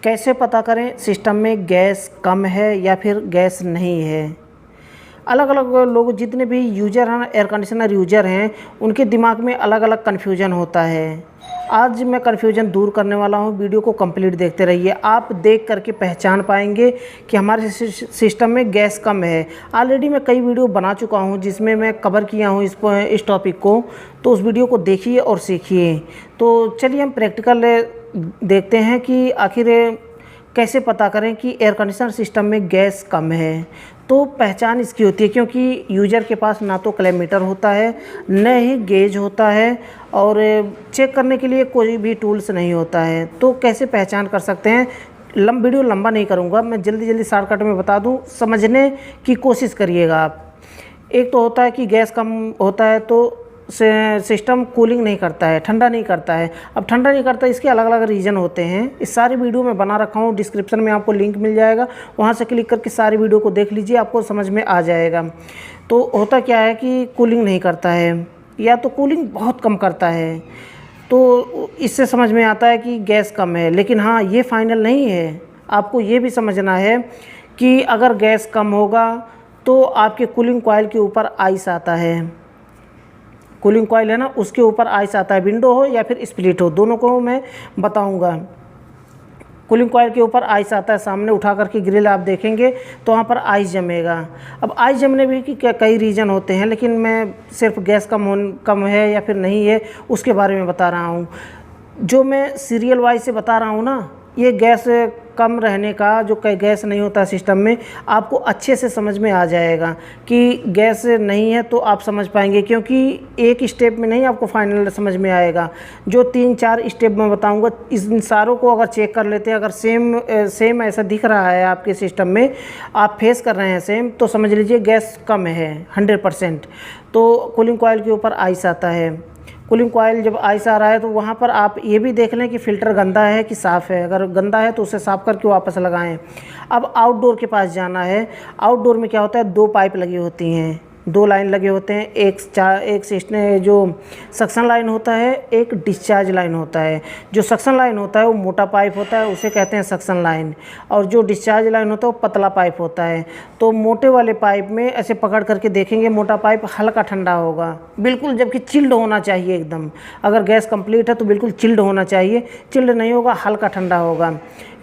कैसे पता करें सिस्टम में गैस कम है या फिर गैस नहीं है। अलग अलग लोग जितने भी यूज़र हैं, एयर कंडीशनर यूज़र हैं, उनके दिमाग में अलग अलग कन्फ्यूजन होता है। आज मैं कन्फ्यूजन दूर करने वाला हूं। वीडियो को कंप्लीट देखते रहिए। आप देख करके पहचान पाएंगे कि हमारे सिस्टम में गैस कम है। ऑलरेडी मैं कई वीडियो बना चुका हूं जिसमें मैं कवर किया हूं इस टॉपिक को, तो उस वीडियो को देखिए और सीखिए। तो चलिए हम प्रैक्टिकल देखते हैं कि आखिर कैसे पता करें कि एयर कंडीशनर सिस्टम में गैस कम है। तो पहचान इसकी होती है क्योंकि यूज़र के पास ना तो क्लेमीटर होता है, न ही गेज होता है, और चेक करने के लिए कोई भी टूल्स नहीं होता है। तो कैसे पहचान कर सकते हैं। वीडियो लंबा नहीं करूँगा, मैं जल्दी शॉर्टकट में बता दूँ, समझने की कोशिश करिएगा आप। एक तो होता है कि गैस कम होता है तो सिस्टम कूलिंग नहीं करता है, ठंडा नहीं करता है। अब ठंडा नहीं करता, इसके अलग अलग रीज़न होते हैं। इस सारी वीडियो में बना रखा हूँ, डिस्क्रिप्शन में आपको लिंक मिल जाएगा, वहाँ से क्लिक करके सारी वीडियो को देख लीजिए, आपको समझ में आ जाएगा। तो होता क्या है कि कूलिंग नहीं करता है या तो कूलिंग बहुत कम करता है, तो इससे समझ में आता है कि गैस कम है। लेकिन हाँ, ये फाइनल नहीं है। आपको ये भी समझना है कि अगर गैस कम होगा तो आपके कूलिंग कॉइल के ऊपर आइस आता है। कूलिंग कॉइल है ना, उसके ऊपर आइस आता है, विंडो हो या फिर स्प्लिट हो, दोनों को मैं बताऊंगा। कूलिंग कॉइल के ऊपर आइस आता है, सामने उठा करके ग्रिल आप देखेंगे तो वहाँ पर आइस जमेगा। अब आइस जमने भी की कई रीज़न होते हैं, लेकिन मैं सिर्फ गैस कम है या फिर नहीं है उसके बारे में बता रहा हूँ। जो मैं सीरियल वाइज से बता रहा हूँ ना, ये गैस कम रहने का, जो गैस नहीं होता सिस्टम में, आपको अच्छे से समझ में आ जाएगा कि गैस नहीं है तो आप समझ पाएंगे। क्योंकि एक स्टेप में नहीं आपको फाइनल समझ में आएगा, जो 3-4 स्टेप मैं बताऊंगा, इन सारों को अगर चेक कर लेते हैं, अगर सेम ऐसा दिख रहा है आपके सिस्टम में, आप फेस कर रहे हैं सेम, तो समझ लीजिए गैस कम है 100%। तो कूलिंग कॉइल के ऊपर आइस आता है। कूलिंग कॉइल जब आइस आ रहा है तो वहाँ पर आप ये भी देख लें कि फ़िल्टर गंदा है कि साफ़ है। अगर गंदा है तो उसे साफ़ करके वापस लगाएं। अब आउटडोर के पास जाना है। आउटडोर में क्या होता है, 2 पाइप लगी होती हैं, 2 लाइन लगे होते हैं। एक सिस्टम जो सक्शन लाइन होता है, एक डिस्चार्ज लाइन होता है। जो सक्शन लाइन होता है वो मोटा पाइप होता है, उसे कहते हैं सक्शन लाइन, और जो डिस्चार्ज लाइन होता है वो पतला पाइप होता है। तो मोटे वाले पाइप में ऐसे पकड़ करके देखेंगे, मोटा पाइप हल्का ठंडा होगा बिल्कुल, जबकि चिल्ड होना चाहिए एकदम। अगर गैस कंप्लीट है तो बिल्कुल चिल्ड होना चाहिए। चिल्ड नहीं होगा, हल्का ठंडा होगा,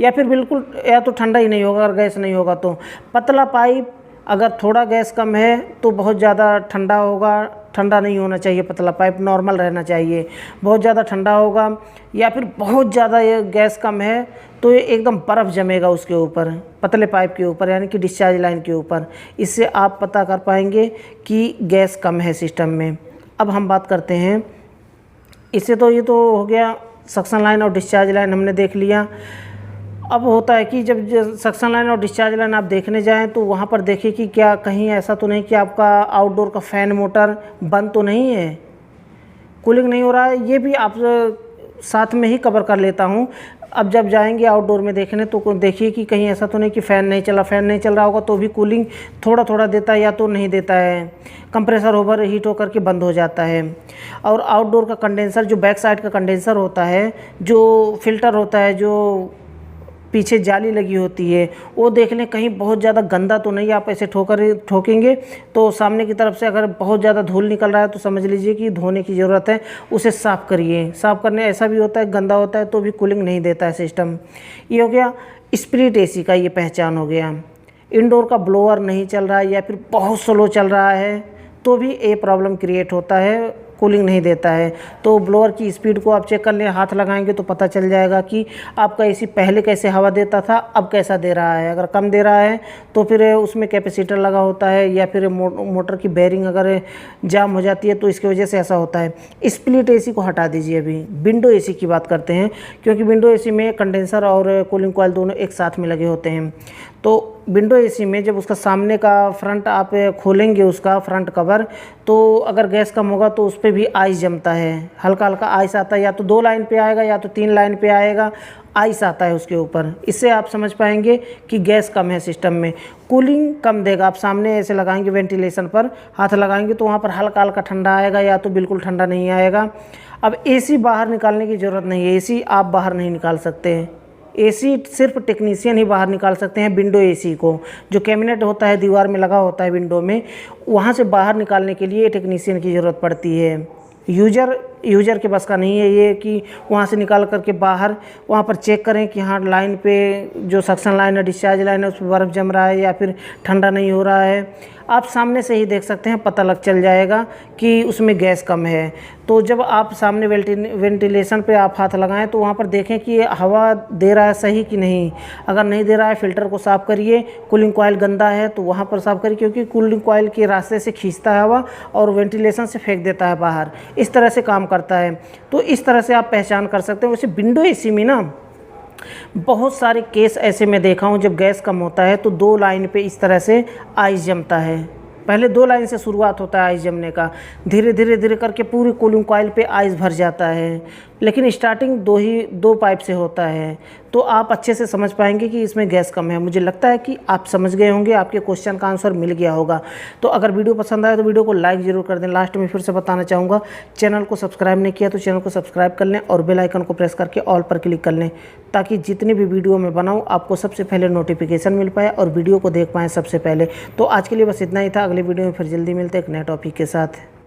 या फिर बिल्कुल, या तो ठंडा ही नहीं होगा अगर गैस नहीं होगा तो। पतला पाइप अगर थोड़ा गैस कम है तो बहुत ज़्यादा ठंडा होगा, ठंडा नहीं होना चाहिए। पतला पाइप नॉर्मल रहना चाहिए। बहुत ज़्यादा ठंडा होगा या फिर बहुत ज़्यादा ये गैस कम है तो ये एकदम बर्फ़ जमेगा उसके ऊपर, पतले पाइप के ऊपर, यानी कि डिस्चार्ज लाइन के ऊपर। इससे आप पता कर पाएंगे कि गैस कम है सिस्टम में। अब हम बात करते हैं, इससे तो ये तो हो गया सक्शन लाइन और डिस्चार्ज लाइन हमने देख लिया। अब होता है कि जब सक्शन लाइन और डिस्चार्ज लाइन आप देखने जाएं तो वहाँ पर देखिए कि क्या कहीं ऐसा तो नहीं कि आपका आउटडोर का फ़ैन मोटर बंद तो नहीं है, कूलिंग नहीं हो रहा है। ये भी आप साथ में ही कवर कर लेता हूँ। अब जब जाएंगे आउटडोर में देखने तो देखिए कि कहीं ऐसा तो नहीं कि फ़ैन नहीं चल रहा होगा तो भी कूलिंग थोड़ा थोड़ा देता है या तो नहीं देता है, कंप्रेसर ओवर हीट होकर के बंद हो जाता है। और आउटडोर का कंडेंसर, जो बैक साइड का कंडेंसर होता है, जो फ़िल्टर होता है, जो पीछे जाली लगी होती है, वो देख लें कहीं बहुत ज़्यादा गंदा तो नहीं। आप ऐसे ठोकेंगे तो सामने की तरफ से अगर बहुत ज़्यादा धूल निकल रहा है तो समझ लीजिए कि धोने की ज़रूरत है, उसे साफ़ करिए। साफ़ करने ऐसा भी होता है गंदा होता है तो भी कूलिंग नहीं देता है सिस्टम। ये हो गया स्प्लिट एसी का, ये पहचान हो गया। इंडोर का ब्लोअर नहीं चल रहा है या फिर बहुत स्लो चल रहा है तो भी ये प्रॉब्लम क्रिएट होता है, कूलिंग नहीं देता है। तो ब्लोअर की स्पीड को आप चेक कर लें, हाथ लगाएंगे तो पता चल जाएगा कि आपका एसी पहले कैसे हवा देता था, अब कैसा दे रहा है। अगर कम दे रहा है तो फिर उसमें कैपेसिटर लगा होता है, या फिर मोटर की बेयरिंग अगर जाम हो जाती है तो इसकी वजह से ऐसा होता है। स्प्लिट एसी को हटा दीजिए। अभी विंडो एसी की बात करते हैं, क्योंकि विंडो एसी में कंडेंसर और कूलिंग कॉइल दोनों एक साथ में लगे होते हैं। तो विंडो एसी में जब उसका सामने का फ्रंट आप खोलेंगे, उसका फ्रंट कवर, तो अगर गैस कम होगा तो उस पर भी आइस जमता है, हल्का हल्का आइस आता है। या तो 2 लाइन पे आएगा या तो 3 लाइन पे आएगा, आइस आता है उसके ऊपर। इससे आप समझ पाएंगे कि गैस कम है सिस्टम में, कूलिंग कम देगा। आप सामने ऐसे लगाएंगे, वेंटिलेशन पर हाथ लगाएंगे तो वहाँ पर हल्का हल्का ठंडा आएगा या तो बिल्कुल ठंडा नहीं आएगा। अब एसी बाहर निकालने की ज़रूरत नहीं है, एसी आप बाहर नहीं निकाल सकते हैं। एसी सिर्फ टेक्नीशियन ही बाहर निकाल सकते हैं। विंडो एसी को, जो कैबिनेट होता है दीवार में लगा होता है विंडो में, वहाँ से बाहर निकालने के लिए टेक्नीशियन की ज़रूरत पड़ती है। यूजर के बस का नहीं है ये कि वहाँ से निकाल करके बाहर वहाँ पर चेक करें कि हाँ लाइन पे जो सक्शन लाइन है, डिस्चार्ज लाइन है, उस पर बर्फ़ जम रहा है या फिर ठंडा नहीं हो रहा है। आप सामने से ही देख सकते हैं, पता चल जाएगा कि उसमें गैस कम है। तो जब आप सामने वेंटिलेशन पे आप हाथ लगाएं तो वहाँ पर देखें कि ये हवा दे रहा है सही कि नहीं। अगर नहीं दे रहा है, फ़िल्टर को साफ़ करिए। कूलिंग कॉइल गंदा है तो वहाँ पर साफ़ करिए, क्योंकि कूलिंग कॉइल के रास्ते से खींचता है हवा और वेंटिलेशन से फेंक देता है बाहर। इस तरह से काम करता है। तो इस तरह से आप पहचान कर सकते हो। वैसे विंडो एसी में ना बहुत सारे केस ऐसे मैं देखा हूँ, जब गैस कम होता है तो 2 लाइन पे इस तरह से आइस जमता है। पहले 2 लाइन से शुरुआत होता है आइस जमने का, धीरे धीरे करके पूरी कूलिंग कॉइल पे आइस भर जाता है, लेकिन स्टार्टिंग 2 पाइप से होता है। तो आप अच्छे से समझ पाएंगे कि इसमें गैस कम है। मुझे लगता है कि आप समझ गए होंगे, आपके क्वेश्चन का आंसर मिल गया होगा। तो अगर वीडियो पसंद आए तो वीडियो को लाइक ज़रूर कर दें। लास्ट में फिर से बताना चाहूँगा, चैनल को सब्सक्राइब नहीं किया तो चैनल को सब्सक्राइब कर लें और बेल आइकन को प्रेस करके ऑल पर क्लिक कर लें, ताकि जितनी भी वीडियो मैं बनाऊँ आपको सबसे पहले नोटिफिकेशन मिल पाए और वीडियो को देख पाएँ सबसे पहले। तो आज के लिए बस इतना ही था। अगले वीडियो में फिर जल्दी मिलते हैं एक नए टॉपिक के साथ।